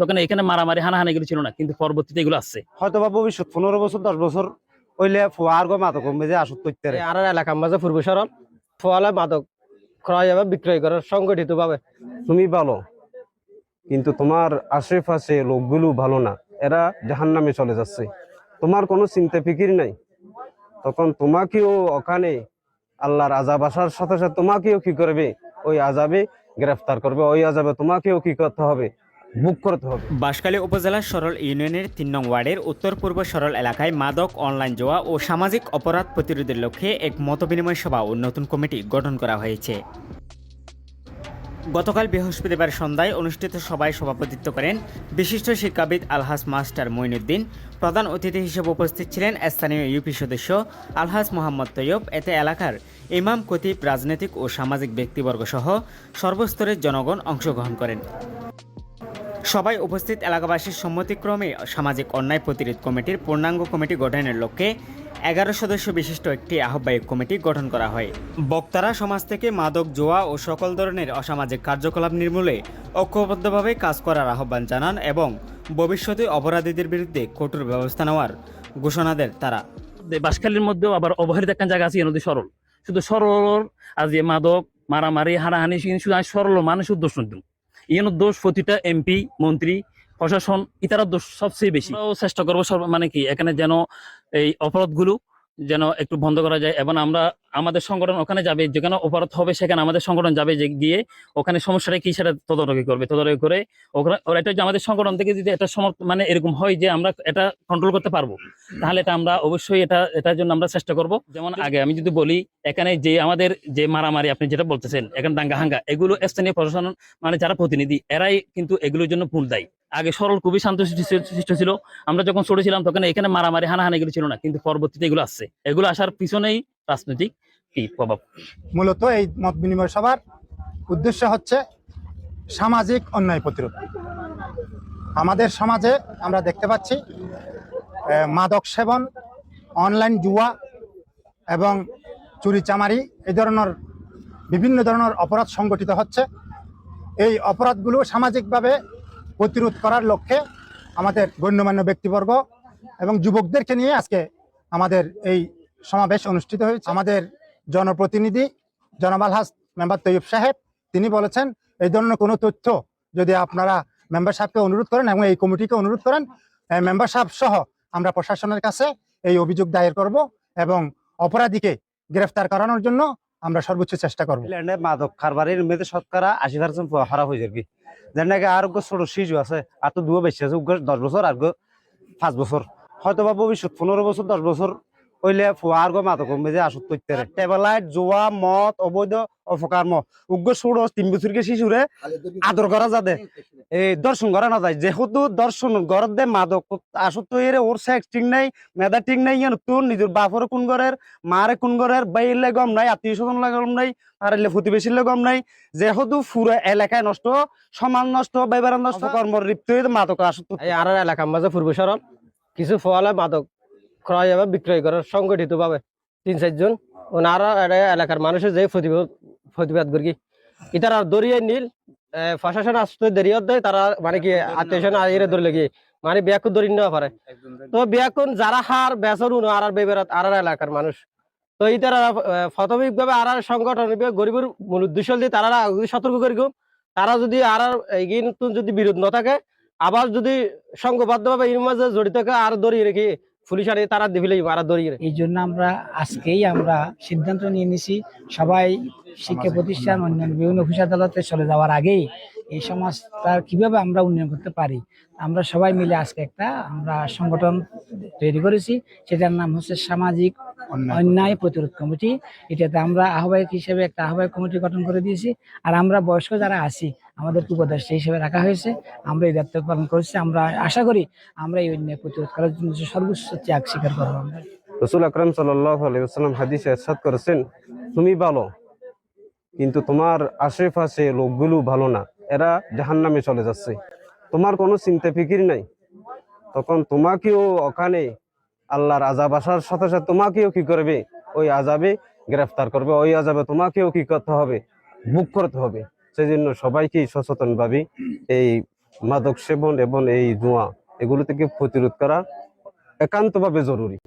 তখন এখানে মারামারি হানাহানি এগুলো ছিল না, কিন্তু পরবর্তীতে এগুলো আসছে। হয়তো বা ভবিষ্যৎ 15 বছর 10 বছর হইলে ফুয়ার গো মাদক কমবে যে আসত তৈরি আর এলাকার মাঝে পূর্ব সরল ফলে মাদক ক্রয় এবং বিক্রয় করার সংগঠিত ভাবে। তুমি ভালো, কিন্তু তোমার আশেপাশে লোকগুলো ভালো না, এরা জাহান্নামে চলে যাচ্ছে, তোমার কোনো চিন্তা ফিকির নাই। তখন তোমাকেও ওখানে আল্লাহর আযাব আসার সাথে সাথে তোমাকেও কি করবে, ওই আযাবে গ্রেফতার করবে, ওই আযাবে তোমাকেও কি করতে হবে, বুক করতে হবে। বাঁশখালী উপজেলার সরল ইউনিয়নের ৩ নং ওয়ার্ডের উত্তর পূর্ব সরল এলাকায় মাদক, অনলাইন জুয়া ও সামাজিক অপরাধ প্রতিরোধের লক্ষ্যে এক মতবিনিময় সভা ও নতুন কমিটি গঠন করা হয়েছে। গতকাল বৃহস্পতিবার সন্ধ্যায় অনুষ্ঠিত সভায় সভাপতিত্ব করেন বিশিষ্ট শিক্ষাবিদ আলহাজ মাস্টার মঈনুদ্দিন। প্রধান অতিথি হিসেবে উপস্থিত ছিলেন স্থানীয় ইউপি সদস্য আলহাজ মোহাম্মদ তৈয়ব। এতে এলাকার ইমাম, খতিব, রাজনৈতিক ও সামাজিক ব্যক্তিবর্গ সহ সর্বস্তরের জনগণ অংশগ্রহণ করেন। সবাই উপস্থিত এলাকাবাসীর সম্মতিক্রমে সামাজিক অন্যায় প্রতিরোধ কমিটির পূর্ণাঙ্গ কমিটি গঠনের লক্ষ্যে 11 সদস্য বিশিষ্ট একটি আহ্বায়ক কমিটি গঠন করা হয়। বক্তারা সমাজ থেকে মাদক, জুয়া ও সকল ধরনের অসামাজিক কার্যকলাপ নির্মূলে ঐক্যবদ্ধভাবে কাজ করার আহ্বান জানান এবং ভবিষ্যতে অপরাধীদের বিরুদ্ধে কঠোর ব্যবস্থা নেওয়ার ঘোষণা দেন তারা। বাঁশখালীর মধ্যেও আবার অবহেলিত একটা জায়গা আছে, নদী সরল, শুধু সরল আজ মাদক মারামারি হানাহানি শুধু সরল মানুষের দোষ নদী, ইয়ের দোষ প্রতিটা এমপি, মন্ত্রী, প্রশাসন, ইতারার দোষ সবচেয়ে বেশি। চেষ্টা করবো মানে কি এখানে যেন এই অপরাধগুলো যেন একটু বন্ধ করা যায়, এবং আমরা আমাদের সংগঠন ওখানে যাবে, যেখানে অপরাধ হবে সেখানে আমাদের সংগঠন যাবে, যে গিয়ে ওখানে সমস্যাটা কি সেটা তদারকি করবে, তদারকি করে ওরা এটা যে আমাদের সংগঠন থেকে যদি এটা মানে এরকম হয় যে আমরা এটা কন্ট্রোল করতে পারবো, তাহলে এটা আমরা অবশ্যই এটার জন্য আমরা চেষ্টা করব। যেমন আগে আমি যদি বলি, এখানে যে আমাদের যে মারামারি আপনি যেটা বলতেছেন, এখানে দাঙ্গা হাঙ্গা, এগুলো স্থানীয় প্রশাসন মানে যারা প্রতিনিধি এরাই কিন্তু এগুলোর জন্য পূর্ণ দায়ী। আগে সরল খুবই শান্তশিষ্ট ছিল, আমরা যখন ছোট ছিলাম তখন এখানে মারামারি হানাহানি এগুলো ছিল না, কিন্তু পরবর্তীতে এগুলো আসছে। এগুলো আসার পিছনেই রাজনৈতিক কি প্রভাব। মূলত এই মত বিনিময় সভার উদ্দেশ্য হচ্ছে সামাজিক অন্যায় প্রতিরোধ। আমাদের সমাজে আমরা দেখতে পাচ্ছি মাদক সেবন, অনলাইন জুয়া এবং চুরিচামারি, এই ধরনের বিভিন্ন ধরনের অপরাধ সংগঠিত হচ্ছে। এই অপরাধগুলো সামাজিকভাবে প্রতিরোধ করার লক্ষ্যে আমাদের গণ্যমান্য ব্যক্তিবর্গ এবং যুবকদেরকে নিয়ে আজকে আমাদের এই সমাবেশ অনুষ্ঠিত হয়েছে। আমাদের জনপ্রতিনিধি জনাব আলহাজ মেম্বার তৈয়ব সাহেব তিনি বলেছেন, এই ধরনের কোনো তথ্য যদি আপনারা মেম্বার সাহেবকে অনুরোধ করেন এবং এই কমিটিকে অনুরোধ করেন, মেম্বার সাহেব সহ আমরা প্রশাসনের কাছে এই অভিযোগ দায়ের করব এবং অপরাধীকে গ্রেফতার করানোর জন্য আমরা সর্বোচ্চ চেষ্টা করবো। মাদক কারবারের মেয়েদের শতকরা 80% খারাপ হয়ে যাবে, যেন নাকি আর ছোট শিশু আছে, আর তো দুও বেশি আছে, 10 বছর আর 5 বছর, হয়তো বা ভবিষ্যৎ 15 বছর 10 বছর হইলে ফুয়ার গো মাদক কমবে যে আসত তৈরি টেবলাইট, জোয়া, মদ, অবৈধ অপকার উগ্র ছোট 3 বছরকে শিশুরে আদর করা যাবে, এই দর্শন করা না যায়, যেহেতু দর্শন ঘরের দে মাদক আসত তৈরি, ওর সেক্স ঠিক নাই, মেধা ঠিক নাই, তোর নিজের বাপরে কোন ঘরের, মারে কোন ঘরের, বাইরে গম নাই, আত্মীয় স্বজন গম নাই, আর প্রতিবেশীর গম নাই, যেহেতু পুরো এলাকায় নষ্ট, সমাজ নষ্ট, ব্যবহার নষ্ট, কর্ম লিপ্ত হয়ে মাদক আসত। আর এলাকার মাঝে পূর্ব সরল কিছু ফলে মাদক ক্রয় এবং বিক্রয় করার সংগঠিত ভাবে 3-4 জন ওনারা এলাকার মানুষের যে প্রতিবাদ করি ইতারা দরিয়ে নীল প্রশাসন আসতে দেরি দেয়, তারা মানে কি আত্মীয় আইরে ধরে লেগে মানে ব্যাকুন ধরে নেওয়া পারে। তো ব্যাকুন যারা হার বেচর আর বেবেরাত আর এলাকার মানুষ, তো ইতারা প্রাথমিক ভাবে আর সংগঠন গরিবের মূল উদ্দেশ্য দিয়ে তারা যদি সতর্ক করি, তারা যদি আর এগিয়ে যদি বিরোধ না থাকে, আবার যদি সংঘবদ্ধ ভাবে এর মাঝে জড়িত থাকে আর দড়িয়ে রেখে পুলিশ আর তারা দিবিলে আর দড়িয়ে। এই জন্য আমরা আজকেই আমরা সিদ্ধান্ত নিয়ে নিছি, সবাই শিক্ষা প্রতিষ্ঠান, অন্যান্য বিভিন্ন অফিস আদালতে চলে যাওয়ার আগেই এই সমাজটা কিভাবে আমরা উন্নয়ন করতে পারি, আমরা সবাই মিলে আজকে একটা আমরা সংগঠন তৈরি করেছি, সেটার নাম হচ্ছে সামাজিক অন্যায় প্রতিরোধ কমিটি। এটাতে আমরা আহ্বায়ক হিসেবে একটা আহ্বায়ক কমিটি গঠন করে দিয়েছি, আর আমরা বয়স্ক যারা আছি আমাদেরকে উপদেষ্টা হিসেবে রাখা হয়েছে, আমরা এই দায়িত্ব পালন করছি। আমরা আশা করি আমরা এই অন্যায় প্রতিরোধ করার জন্য সর্বোচ্চ ত্যাগ স্বীকার করবো। আমরা রাসূল আকরাম সাল্লাল্লাহু আলাইহি ওয়াসাল্লাম হাদিসে ইরশাদ করেছেন, তুমি ভালো, কিন্তু তোমার আশেপাশে লোকগুলো ভালো না, এরা জাহান্নামে চলে যাচ্ছে, তোমার কোনো চিন্তা ফিকির নাই। তখন তোমাকেও ওখানে আল্লাহর আযাব আসার সাথে সাথে তোমাকেও কি করবে, ওই আযাবে গ্রেফতার করবে, ওই আযাবে তোমাকেও কি করতে হবে, বুক করতে হবে। সেই জন্য সবাইকে সচেতন ভাবে এই মাদক সেবন এবং এই জুয়া এগুলো থেকে প্রতিরোধ করা একান্তভাবে জরুরি।